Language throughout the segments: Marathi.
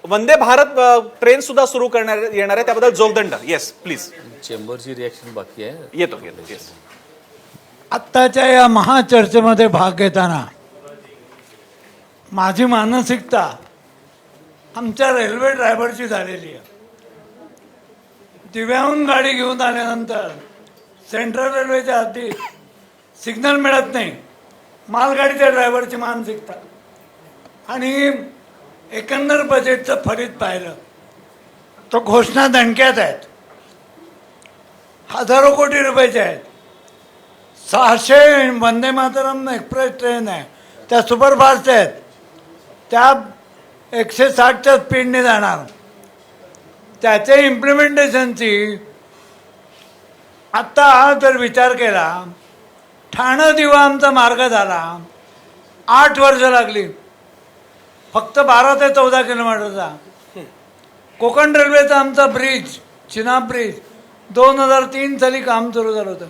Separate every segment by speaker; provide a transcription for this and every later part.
Speaker 1: वंदे भारत ट्रेन सुद्धा सुरू करणार येणार आहे, त्याबद्दल जोगदंड. Yes please.
Speaker 2: चेंबरची रिॲक्शन बाकी आहे.
Speaker 1: येतो येस.
Speaker 3: आत्ताच्या या महाचर्चेमध्ये भाग घेताना माझी मानसिकता आमच्या रेल्वे ड्रायव्हरची झालेली आहे. दिव्याहून गाडी घेऊन आल्यानंतर सेंट्रल रेल्वेच्या हद्दीत सिग्नल मिळत नाही, मालगाडीच्या ड्रायव्हरची मानसिकता. आणि एकंदर बजेटचं फलित पाहिलं तो घोषणा दणक्यात आहेत, हजारो कोटी रुपयाच्या आहेत. 600 वंदे मातरम एक्सप्रेस ट्रेन आहे, त्या सुपरफास्ट आहेत, त्या 160च्या स्पीडने जाणार. त्याच्या इम्प्लिमेंटेशनची आत्ता जर विचार केला, ठाणं दिवा आमचा मार्ग झाला, 8 वर्ष लागली, फक्त 12 ते 14 किलोमीटरचा. कोकण रेल्वेचा आमचा ब्रिज, चिनाब ब्रिज 2003 साली काम सुरू झालं होतं,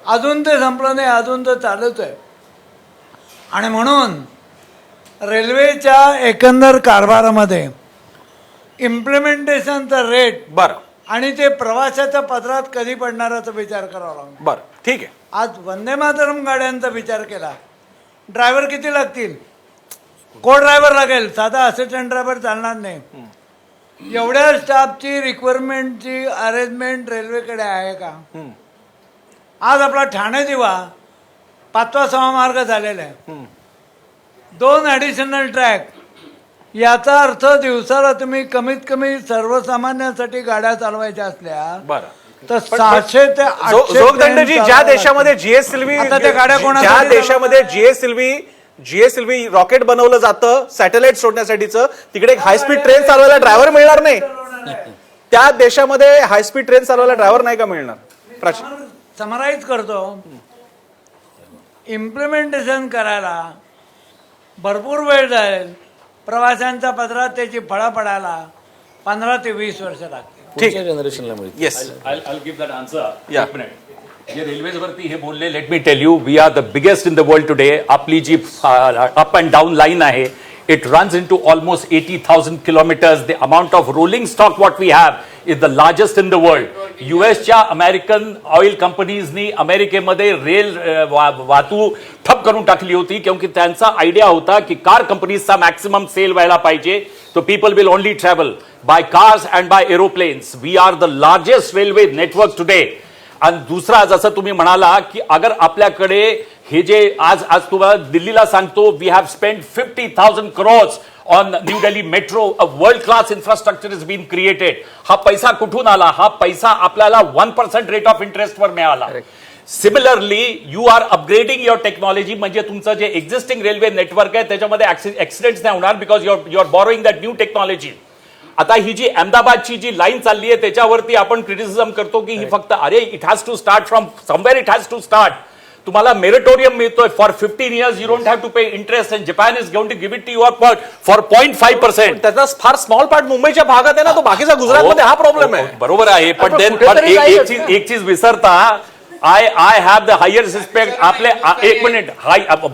Speaker 3: अजून ते संपलं नाही, अजून तर चालूच आहे. आणि म्हणून रेल्वेच्या एकंदर कारभारामध्ये इम्प्लिमेंटेशनचा रेट
Speaker 1: बरं
Speaker 3: आणि ते प्रवासाच्या पदरात कधी पडणाराचा विचार करावा लागतो.
Speaker 1: बरं ठीक आहे.
Speaker 3: आज वंदे मातरम गाड्यांचा विचार केला, ड्रायव्हर किती लागतील? को ड्रायव्हर लागेल, साधा असिस्टंट ड्रायव्हर चालणार नाही. एवढ्या स्टाफची रिक्वायरमेंटची अरेंजमेंट रेल्वेकडे आहे का? आज आपला ठाणे दिवा 5वा 6वा मार्ग झालेला आहे, 2 ॲडिशनल ट्रॅक. याचा अर्थ दिवसाला तुम्ही कमीत कमी सर्वसामान्यांसाठी गाड्या चालवायच्या असल्या
Speaker 1: बरं
Speaker 3: तर 600 ते 800
Speaker 1: जोगदंडजी, ज्या देशामध्ये जीएसएलव्ही,
Speaker 3: आता त्या गाड्या कोणासाठी
Speaker 1: ज्या देशामध्ये जीएसएलव्ही रॉकेट बनवलं जातं सॅटेलाइट सोडण्यासाठीचं, तिकडे हायस्पीड ट्रेन चालवायला ड्रायव्हर मिळणार नाही. त्या देशामध्ये हायस्पीड ट्रेन चालवायला ड्रायव्हर नाही का मिळणार?
Speaker 3: समराईज करतो, इम्प्लिमेंटेशन करायला भरपूर वेळ जाईल, प्रवाशांच्या पदरात त्याची फळं पडायला 15 ते 20 वर्ष लागतील.
Speaker 2: पुढच्या जनरेशनला मिळते.
Speaker 1: Yes.
Speaker 4: I'll give that answer.
Speaker 1: Yeah.
Speaker 4: एक मिनिट. जे रेल्वेवरती हे बोलले, let me tell you, we are the biggest in the world today. आपली जी अप अँड डाऊन लाईन आहे, it runs into almost 80,000 kilometers. The amount of rolling stock what we have is the largest in the world. यूएसच्या अमेरिकन ऑइल कंपनीजनी अमेरिकेमध्ये रेल वाहतूक ठप करून टाकली होती, क्योंकि त्यांचा आयडिया होता की कार कंपनीजचा मॅक्सिमम सेल व्हायला पाहिजे, तो people will only travel by cars and by aeroplanes. We are the largest railway network today. आणि दुसरा, जसं तुम्ही म्हणाला की अगर आपल्याकडे हे जे आज तुम्हाला दिल्लीला सांगतो, we have spend 50,000 crores on New Delhi metro. A world class infrastructure is been created. हा पैसा कुठून आला? हा पैसा आपल्याला 1% रेट ऑफ इंटरेस्टवर मिळाला. Similarly you are upgrading your technology, म्हणजे तुमचं जे एक्झिस्टिंग रेल्वे नेटवर्क आहे त्याच्यामध्ये ऍक्सिडेंट्स नाही होणार, because you are borrowing that new technology. आता ही जी अहमदाबादची जी लाईन चालली आहे त्याच्यावरती आपण क्रिटिसिझम करतो की ही फक्त, अरे it has to start from somewhere, it has to start. तुम्हाला मेरिटोरियम मिळतोय for 15 years, you don't have to pay interest, and Japan is going to give it to your for 0.5%.
Speaker 1: त्याचा फार स्मॉल पार्ट मुंबईच्या भागात आहे ना, तो बाकीचा गुजरातमध्ये हा प्रॉब्लेम आहे.
Speaker 4: बरोबर आहे, पण एक चीज विसरता, I have the highest respect. आपले एक minute,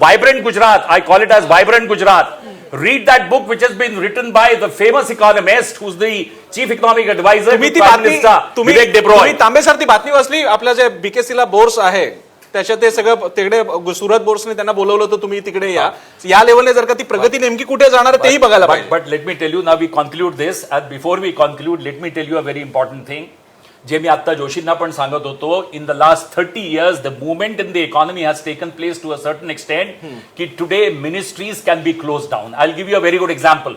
Speaker 4: vibrant Gujarat, I call it as vibrant Gujarat. Read that book which has been written by the famous economist who's the chief economic advisor to Prime Minister Vivek Debroy.
Speaker 1: Tambe sir ती बातमी वाचली, आपल्या जे बीकेसीला बोर्स आहे त्याच्यात ते सगळं तिकडे सुरत बोर्सने त्यांना बोलवलं होतं, तुम्ही तिकडे या लेवलने जर का ती प्रगती नेमकी कुठे जाणार तेही बघायला पाहिजे.
Speaker 4: But let me tell you, now we conclude this, and before we conclude, let me tell you a very important thing. जे मी आता जोशींना पण सांगत होतो, in the last 30 years the movement in the economy has taken place to a certain extent की today ministries can be close down. I will give you a very good example.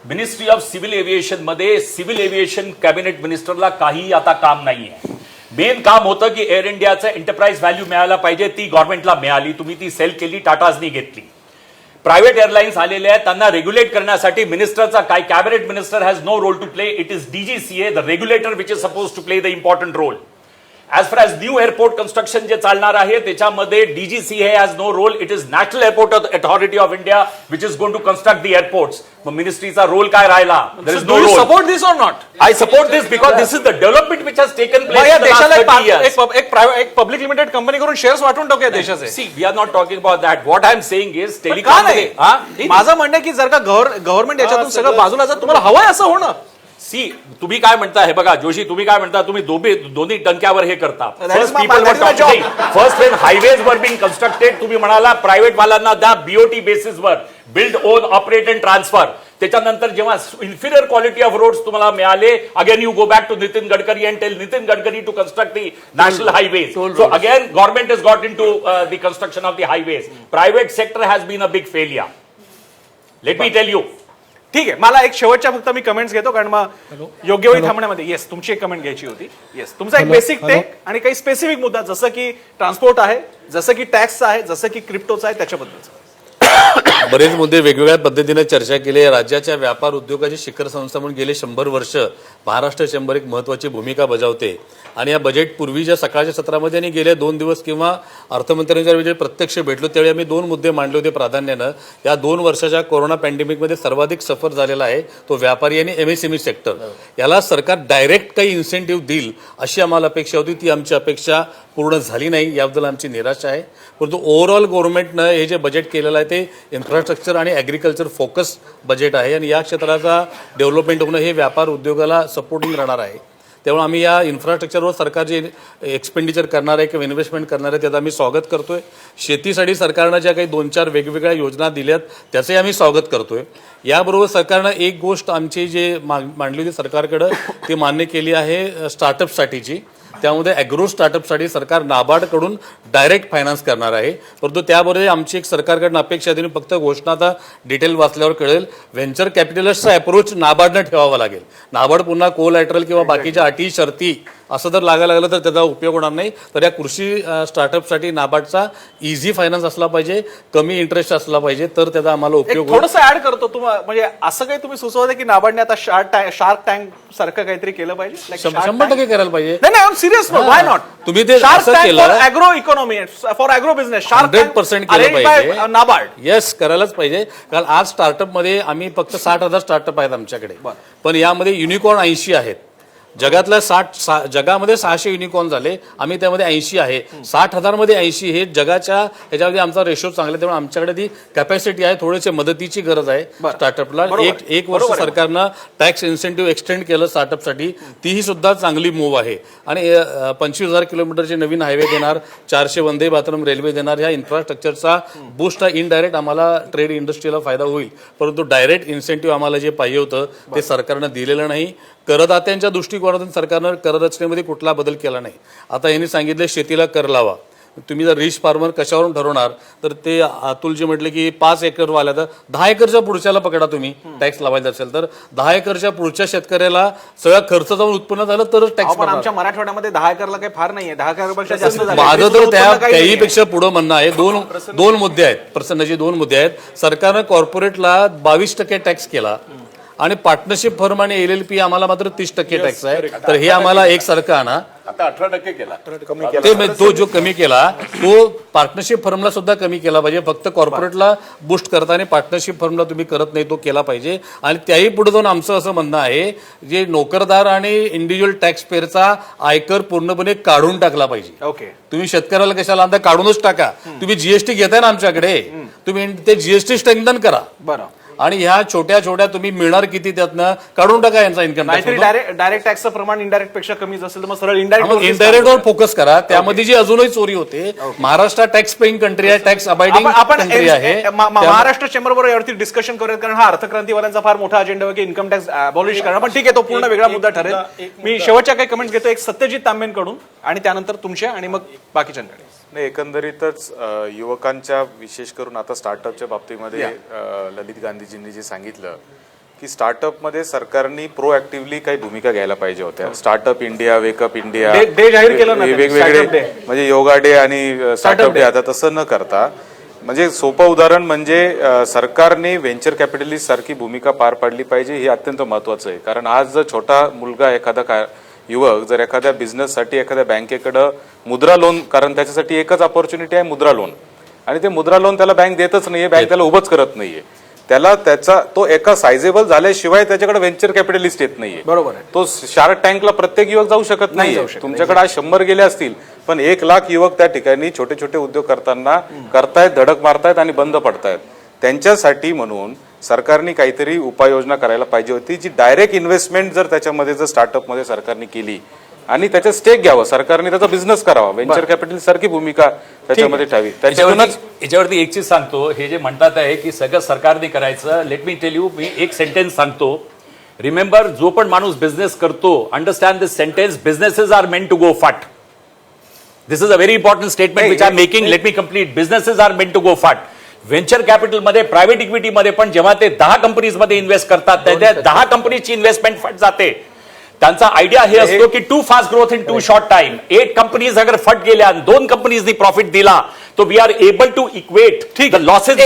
Speaker 4: Ministry of civil aviation मध्ये सिव्हिल एव्हिएशन कॅबिनेट मिनिस्टरला काही आता काम नाहीये. मेन काम होतं की एअर इंडियाचं एंटरप्राइज व्हॅल्यू मिळायला पाहिजे, ती गव्हर्नमेंटला मिळाली, तुम्ही ती सेल केली, टाटाजनी घेतली. प्रायव्हेट एअरलाईन्स आलेले आहेत, त्यांना रेग्युलेट करण्यासाठी मिनिस्टरचा काय, cabinet minister has no role to play. It is DGCA, the regulator, which is suppose to play the important role. As far as new airport construction जे चालणार आहे त्याच्यामध्ये DGCA has no role. It is national airport authority of India which is going to construct the airports. मग मिनिस्ट्रीचा रोल काय राहिला? There is no role.
Speaker 1: Support this or not?
Speaker 4: I support this because this is the development which has taken
Speaker 1: मग
Speaker 4: place
Speaker 1: या
Speaker 4: in the last
Speaker 1: देशाला
Speaker 4: 30 years.
Speaker 1: एक पब्लिक लिमिटेड कंपनी करून शेअर्स वाटून टाकूया देशाचे.
Speaker 4: See, we are not talking about that. What I am saying is
Speaker 1: का
Speaker 4: telecom
Speaker 1: नाही? माझं म्हणणं आहे की जर का गव्हर्नमेंट याच्यातून सगळं बाजूला जर तुम्हाला हवंय असं होणं.
Speaker 4: सी तुम्ही काय म्हणता हे बघा जोशी, तुम्ही काय म्हणता, तुम्ही दोन्ही टंक्यावर हे करता.
Speaker 1: That is my job.
Speaker 4: First when highways were being constructed तुम्ही म्हणाला प्रायव्हेट वाल्यांना द्या BOT बेसिसवर, build own operate and transfer. त्याच्यानंतर जेव्हा इन्फिरियर क्वालिटी ऑफ रोड्स तुम्हाला मिळाले, again you go back to Nitin Gadkari and tell Nitin Gadkari to construct the national highways. So again government is got in to the construction of the highways. Private sector has been a big failure. Let me tell you.
Speaker 1: ठीक आहे, मला एक शेवटच्या फक्त मी कमेंट्स घेतो कारण मग योग्य वेळी थांबण्यामध्ये. येस, तुमची एक कमेंट घ्यायची होती. येस, तुमचा एक बेसिक टेक आणि काही स्पेसिफिक मुद्दा जसं की ट्रान्सपोर्ट आहे, जसं की टॅक्सचा आहे, जसं की क्रिप्टोचा आहे त्याच्याबद्दल.
Speaker 2: बरेच मुद्दे वेगवेगळ्या पद्धतीने चर्चा केली. राज्याच्या व्यापार उद्योगाची शिखर संस्था म्हणून गेले 100 वर्ष महाराष्ट्र चेंबर एक महत्वाची भूमिका बजावते. आणि या बजेट पूर्वीच्या सकाळच्या सत्रामध्ये आणि गेले 2 दिवस किंवा अर्थमंत्र्यांच्या वेळी प्रत्यक्ष भेटलो त्यावेळी आम्ही 2 मुद्दे मांडले होते प्राधान्यानं. या 2 वर्षाच्या कोरोना पॅन्डेमिकमध्ये सर्वाधिक सफर झालेला आहे तो व्यापारी आणि MSME सेक्टर. याला सरकार डायरेक्ट काही इन्सेंटिव्ह देईल अशी आम्हाला अपेक्षा होती. ती आमची अपेक्षा पूर्ण झाली नाही, याबद्दल आमची निराशा आहे. परंतु ओव्हरऑल गव्हर्नमेंटनं हे जे बजेट केलेलं आहे ते इन्फ्रास्ट्रक्चर आणि ॲग्रिकल्चर फोकस बजेट आहे आणि या क्षेत्राचा डेव्हलपमेंट होणं हे व्यापार उद्योगाला सपोर्टिंग राहणार आहे. त्यामुळे आम्ही या इन्फ्रास्ट्रक्चरवर सरकार जे एक्सपेंडिचर करणार आहे किंवा इन्व्हेस्टमेंट करणार आहे त्याचं आम्ही स्वागत करतोय. शेतीसाठी सरकारनं ज्या काही 2-4 वेगवेगळ्या योजना दिल्यात त्याचंही आम्ही स्वागत करतोय. याबरोबर सरकारनं एक गोष्ट आमची जे मांडली होती सरकारकडं ती मान्य केली आहे स्टार्टअपसाठीची. त्यामध्ये ॲग्रो स्टार्टअपसाठी सरकार नाबार्डकडून डायरेक्ट फायनान्स करणार आहे. परंतु त्याबरोबर आमची एक सरकारकडून अपेक्षा आहे, फक्त घोषणा आता डिटेल वाचल्यावर कळेल. व्हेंचर कॅपिटलिस्टचा अप्रोच नाबार्डनं ठेवावा लागेल. नाबार्ड पुन्हा कोलॅटरल किंवा बाकीच्या अटी शर्ती असं जर लागायला लागलं तर त्याचा उपयोग होणार नाही. तर या कृषी स्टार्टअपसाठी नाबार्डचा इझी फायनान्स असला पाहिजे, कमी इंटरेस्ट असला पाहिजे, तर त्याचा आम्हाला उपयोग होईल.
Speaker 1: थोडंसं ऍड करतो तुम्हाला, म्हणजे असं काही तुम्ही सुचवते की नाबार्डने आता शार्क टँक सारखं काहीतरी केलं पाहिजे?
Speaker 2: 100% करायला पाहिजे.
Speaker 1: नाही, सिरियस, व्हाय नॉट?
Speaker 2: तुम्ही ते असं केलं
Speaker 1: agro economy, for agro business
Speaker 2: 100% केलं पाहिजे.
Speaker 1: नाबार्ड.
Speaker 2: येस, करायलाच पाहिजे. कारण आज स्टार्टअपमध्ये आम्ही फक्त 60,000 स्टार्टअप आहेत आमच्याकडे, पण यामध्ये युनिकॉर्न 80 आहेत. जगातल्या जगामध्ये 600 युनिकॉर्न झाले, आम्ही त्यामध्ये 80 आहे. 60,000 मध्ये 80 हे जगाच्या ह्याच्यामध्ये आमचा रेशो चांगला, त्यामुळे आमच्याकडे ती कॅपॅसिटी आहे. थोडेसे मदतीची गरज आहे स्टार्टअपला. एक वर्ष सरकारनं टॅक्स इन्सेंटिव्ह एक्सटेंड केलं स्टार्टअपसाठी, तीही सुद्धा चांगली मूव्ह आहे. आणि 25,000 किलोमीटरचे नवीन हायवे देणार, 400 वंदे भारत रेल्वे देणार. ह्या इन्फ्रास्ट्रक्चरचा बूस्ट हा इनडायरेक्ट आम्हाला ट्रेड इंडस्ट्रीला फायदा होईल. परंतु डायरेक्ट इन्सेंटिव्ह आम्हाला जे पाहिजे होतं ते सरकारनं दिलेलं नाही. करदात्यांच्या दृष्टिकोनातून सरकारनं कररचनेमध्ये कुठला बदल केला नाही. आता यांनी सांगितलं शेतीला कर लावा. तुम्ही जर रिच फार्मर कशावरून ठरवणार, तर ते अतुलजी म्हटले की 5 एकर वाल्या, तर 10 एकरच्या पुढच्याला पकडा तुम्ही टॅक्स लावायचा असेल तर. 10 एकरच्या पुढच्या शेतकऱ्याला सगळा खर्च जाऊन उत्पन्न झालं तरच टॅक्स.
Speaker 1: पण आमच्या मराठवाड्यामध्ये 10 एकरला काही फार नाहीये, 10 एकरपेक्षा जास्त झालं.
Speaker 2: माझं तर त्याहीपेक्षा पुढं म्हणणं आहे. दोन मुद्दे आहेत, प्रसन्नजी 2 मुद्दे आहेत. सरकारनं कॉर्पोरेटला 22% टॅक्स केला आणि पार्टनरशिप फर्म आणि LLP आम्हाला मात्र 30% टॅक्स आहे. तर हे आम्हाला एकसारखं आणा.
Speaker 4: आता 18% केला.
Speaker 2: ते तो जो कमी केला तो पार्टनरशिप फर्मला सुद्धा कमी केला पाहिजे. फक्त कॉर्पोरेटला बूस्ट करता आणि पार्टनरशिप फर्मला तुम्ही करत नाही, तो केला पाहिजे. आणि त्याही पुढे जाऊन आमचं असं म्हणणं आहे जे नोकरदार आणि इंडिव्हिज्युअल टॅक्स पेअरचा आयकर पूर्णपणे काढून टाकला पाहिजे.
Speaker 1: ओके,
Speaker 2: तुम्ही शेतकऱ्याला कशाला आणता, काढूनच टाका. तुम्ही GST घेताय ना आमच्याकडे, तुम्ही ते GST स्ट्रेंथन करा.
Speaker 1: बरं.
Speaker 2: आणि ह्या छोट्या छोट्या तुम्ही मिळणार किती त्यातनं काढून टाका यांचा इन्कम टॅक्स.
Speaker 1: डायरेक्ट टॅक्सचं प्रमाण इनडायरेक्ट पेक्षा कमी असेल तर मग सरळ
Speaker 2: इनडायरेक्टवर फोकस करा. त्यामध्ये जी अजूनही चोरी होते. महाराष्ट्र टॅक्स पेईंग कंट्री आहे, टॅक्स अबाइडिंग कंट्री आहे.
Speaker 1: महाराष्ट्र चेंबर बरोबर यावरती डिस्कशन करूयात, कारण हा अर्थक्रांतीवाल्यांचा फार मोठा अजेंडा आहे की इन्कम टॅक्स अबॉलिश करणं. पण ठीक आहे, तो पूर्ण वेगळा मुद्दा ठरेल. मी शेवटच्या काही कमेंट्स घेतो, एक सत्यजित तांबेंकडून आणि त्यानंतर तुमच्या आणि मग बाकीच्यांकडे.
Speaker 5: नाही, एकंदरीतच युवकांच्या विशेष करून आता स्टार्टअपच्या बाबतीमध्ये ललित गांधीजींनी जे सांगितलं की स्टार्टअपमध्ये सरकारने प्रोएक्टिव्हली काही भूमिका घ्यायला पाहिजे होत्या. Startup India, wake up India,
Speaker 1: day जाहीर केलं ना,
Speaker 5: वेगवेगळे म्हणजे योगा डे आणि स्टार्टअप डे. आता तसं न करता म्हणजे सोपं उदाहरण म्हणजे सरकारने व्हेंचर कॅपिटलिस्ट सारखी भूमिका पार पाडली पाहिजे. हे अत्यंत महत्वाचं आहे. कारण आज जर छोटा मुलगा एखादा युवक जर एखाद्या बिझनेससाठी एखाद्या बँकेकडं मुद्रा लोन, कारण त्याच्यासाठी एकच ऑपॉर्च्युनिटी आहे मुद्रा लोन, आणि ते मुद्रा लोन त्याला बँक देतच नाहीये, बँक त्याला उभंच करत नाहीये, त्याला त्याचा तो एका सायझेबल झाल्याशिवाय त्याच्याकडे व्हेंचर कॅपिटलिस्ट येत नाहीये.
Speaker 1: बरोबर आहे.
Speaker 5: तो शार्क टँकला प्रत्येक युवक जाऊ शकत नाही. तुमच्याकडे आज 100 गेले असतील, पण 1,00,000 युवक त्या ठिकाणी छोटे छोटे उद्योग करताना करतायत, धडक मारतायत आणि बंद पडतायत. त्यांच्यासाठी म्हणून सरकारने काहीतरी उपाययोजना करायला पाहिजे होती, जी डायरेक्ट इन्व्हेस्टमेंट जर त्याच्यामध्ये जर स्टार्टअपमध्ये सरकारने केली आणि त्याच्यात स्टेक घ्यावं, सरकारने त्याचा बिझनेस करावा, व्हेंचर कॅपिटल सारखी भूमिका त्याच्यामध्ये ठेवी. त्याच्यातूनच
Speaker 4: याच्यावरती एक चीज सांगतो, हे जे म्हणतात आहे की सगळं सरकारने करायचं, लेट मी टेल यू, मी एक सेंटेन्स सांगतो. रिमेंबर, जो पण माणूस बिझनेस करतो, understand this sentence, businesses are meant to go phut. This is a very important statement which I making. Let me complete. Businesses are meant to go phut. Venture कॅपिटलमध्ये, प्रायव्हेट इक्विटीमध्ये पण जेव्हा ते 10 कंपनीजमध्ये इन्व्हेस्ट करतात, त्या 10 कंपनीची इन्व्हेस्टमेंट फट जाते. त्यांचा आयडिया हे असतो की too fast growth in too short time. 8 companies अगर फट गेल्या आणि 2 कंपनीजनी प्रॉफिट दिला, तो we are able to equate the losses.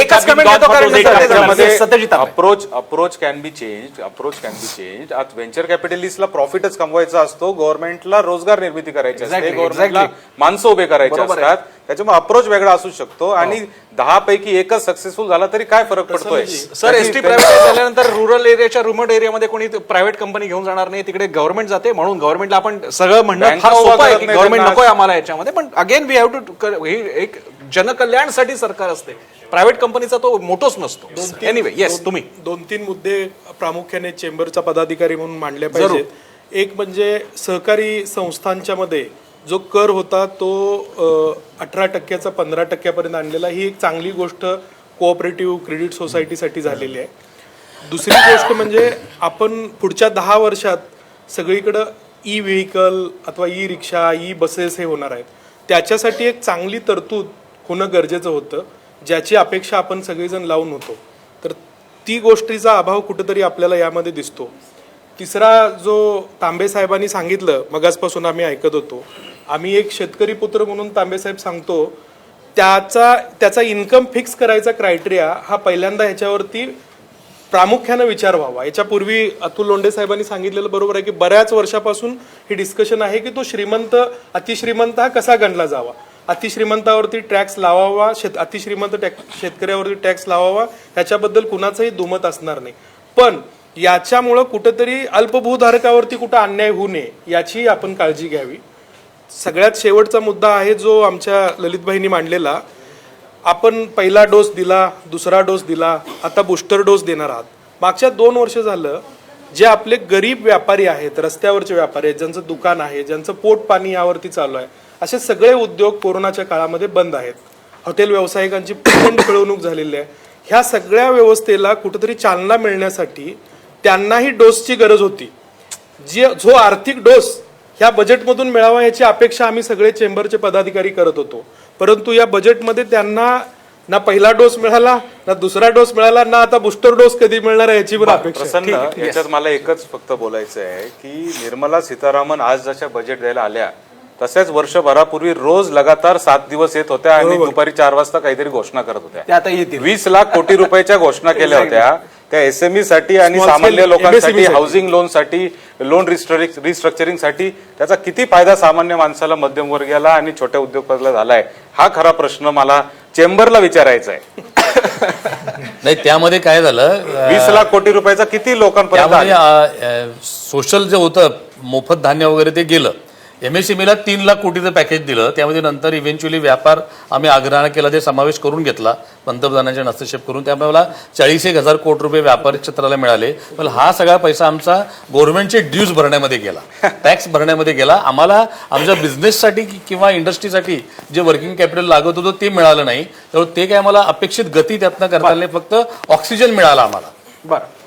Speaker 5: Approach can be change. आज व्हेंचर कॅपिटलिस्टला प्रॉफिटच कमवायचा असतो, गव्हर्नमेंटला रोजगार निर्मिती करायची असते, गव्हर्नमेंटला माणसं उभे करायचे असतात. त्याच्यामुळे अप्रोच वेगळा असू शकतो आणि 10 पैकी एकच सक्सेसफुल झाला तरी काय फरक पडतोय.
Speaker 1: सर, एसटी प्रायव्हेट झाल्यानंतर रुरल एरियाच्या, रिमोट एरियामध्ये कोणी प्रायव्हेट कंपनी घेऊन जाणार नाही, तिकडे गव्हर्नमेंट जाते. म्हणून गव्हर्नमेंटला आपण सगळं म्हणणं फार सोपं आहे की गव्हर्नमेंट नकोय आम्हाला याच्यामध्ये, पण अगेन वी हॅव टू, एक जनकल्याणसाठी सरकार असते, प्रायव्हेट कंपनीचा तो मोठोच नसतो. एनिवे, येस, तुम्ही
Speaker 6: 2-3 मुद्दे प्रामुख्याने चेंबरचा पदाधिकारी म्हणून मांडले पाहिजेत. एक म्हणजे सहकारी संस्थांच्या मध्ये जो कर होता तो 18% 15% आणलेला, ही एक चांगली गोष्ट कोऑपरेटिव्ह क्रेडिट सोसायटीसाठी झालेली आहे. दुसरी गोष्ट म्हणजे आपण पुढच्या 10 वर्षात सगळीकडं ई व्हेकल अथवा ई रिक्षा, ई बसेस हे होणार आहेत. त्याच्यासाठी एक चांगली तरतूद होणं गरजेचं होतं, ज्याची अपेक्षा आपण सगळेजण लावून होतो. तर ती गोष्टीचा अभाव कुठेतरी आपल्याला यामध्ये दिसतो. तिसरा जो तांबे साहेबांनी सांगितलं, मगाचपासून आम्ही ऐकत होतो, आम्ही एक शेतकरी पुत्र म्हणून तांबे साहेब सांगतो, त्याचा इन्कम फिक्स करायचा क्रायटेरिया हा पहिल्यांदा ह्याच्यावरती प्रामुख्यानं विचार व्हावा. याच्यापूर्वी अतुल लोंढे साहेबांनी सांगितलेलं बरोबर आहे की बऱ्याच वर्षापासून ही डिस्कशन आहे की तो श्रीमंत, अतिश्रीमंत हा कसा गणला जावा, अतिश्रीमंतावरती टॅक्स लावावा, अतिश्रीमंत शेतकऱ्यावरती टॅक्स लावावा, ह्याच्याबद्दल कुणाचंही दुमत असणार नाही. पण याच्यामुळं कुठेतरी अल्पभूधारकावरती कुठं अन्याय होऊ नये याची आपण काळजी घ्यावी. सगळ्यात शेवटचा मुद्दा आहे जो आमच्या ललितभाईंनी मांडलेला. आपण पहिला डोस दिला, दुसरा डोस दिला, आता बूस्टर डोस देणार आहात. मागच्या 2 वर्ष झालं जे आपले गरीब व्यापारी आहेत, रस्त्यावरचे व्यापारी आहेत, ज्यांचं दुकान आहे, ज्यांचं पोट पाणी यावरती चालू आहे, असे सगळे उद्योग कोरोनाच्या काळामध्ये बंद आहेत. हॉटेल व्यावसायिकांची प्रचंड पिळवणूक झालेली आहे. ह्या सगळ्या व्यवस्थेला कुठेतरी चालना मिळण्यासाठी त्यांनाही डोसची गरज होती. जो आर्थिक डोस ह्या बजेटमधून मिळावा याची अपेक्षा आम्ही सगळे चेंबरचे पदाधिकारी करत होतो. परंतु या बजेटमध्ये त्यांना ना पहिला डोस मिळाला, ना दुसरा डोस मिळाला, ना आता बूस्टर डोस कधी मिळणार आहे याची पण अपेक्षा.
Speaker 5: प्रसन्न, याच्यात मला एकच फक्त बोलायचं आहे की निर्मला सीतारामन आज जशा बजेट द्यायला आल्या तसेच वर्षभरापूर्वी रोज लगातार 7 दिवस येत होत्या आणि दुपारी 4 वाजता काहीतरी घोषणा करत होत्या.
Speaker 1: आता येतील
Speaker 5: 20 लाख कोटी रुपयाच्या घोषणा केल्या होत्या त्या एसएमई साठी आणि सामान्य लोकांसाठी, हाऊसिंग लोनसाठी, लोन रिस्ट्रक्चरिंग साठी. त्याचा किती फायदा सामान्य माणसाला, मध्यमवर्गीयाला आणि छोट्या उद्योगपतीला झालाय, हा खरा प्रश्न मला चेंबरला विचारायचा आहे.
Speaker 2: नाही, त्यामध्ये काय झालं,
Speaker 5: 20 लाख कोटी रुपयाचा किती लोकांपर्यंत
Speaker 2: सोशल जे होतं, मोफत धान्य वगैरे ते गेलं. MSMEला 3 लाख कोटीचं पॅकेज दिलं. त्यामध्ये नंतर इव्हेंच्युअली व्यापार आम्ही आग्रहानं केला, ते समावेश करून घेतला पंतप्रधानांच्या हस्तक्षेप करून. त्यामुळे मला 41,000 कोटी रुपये व्यापारी क्षेत्राला मिळाले. पण हा सगळा पैसा आमचा गव्हर्नमेंटचे ड्यूज भरण्यामध्ये गेला, टॅक्स भरण्यामध्ये गेला. आम्हाला आमच्या बिझनेससाठी किंवा इंडस्ट्रीसाठी जे वर्किंग कॅपिटल लागत होतं ते मिळालं नाही. त्यामुळे ते काय आम्हाला अपेक्षित गती त्यातनं करता आली नाही, फक्त ऑक्सिजन मिळाला आम्हाला.
Speaker 1: बरं.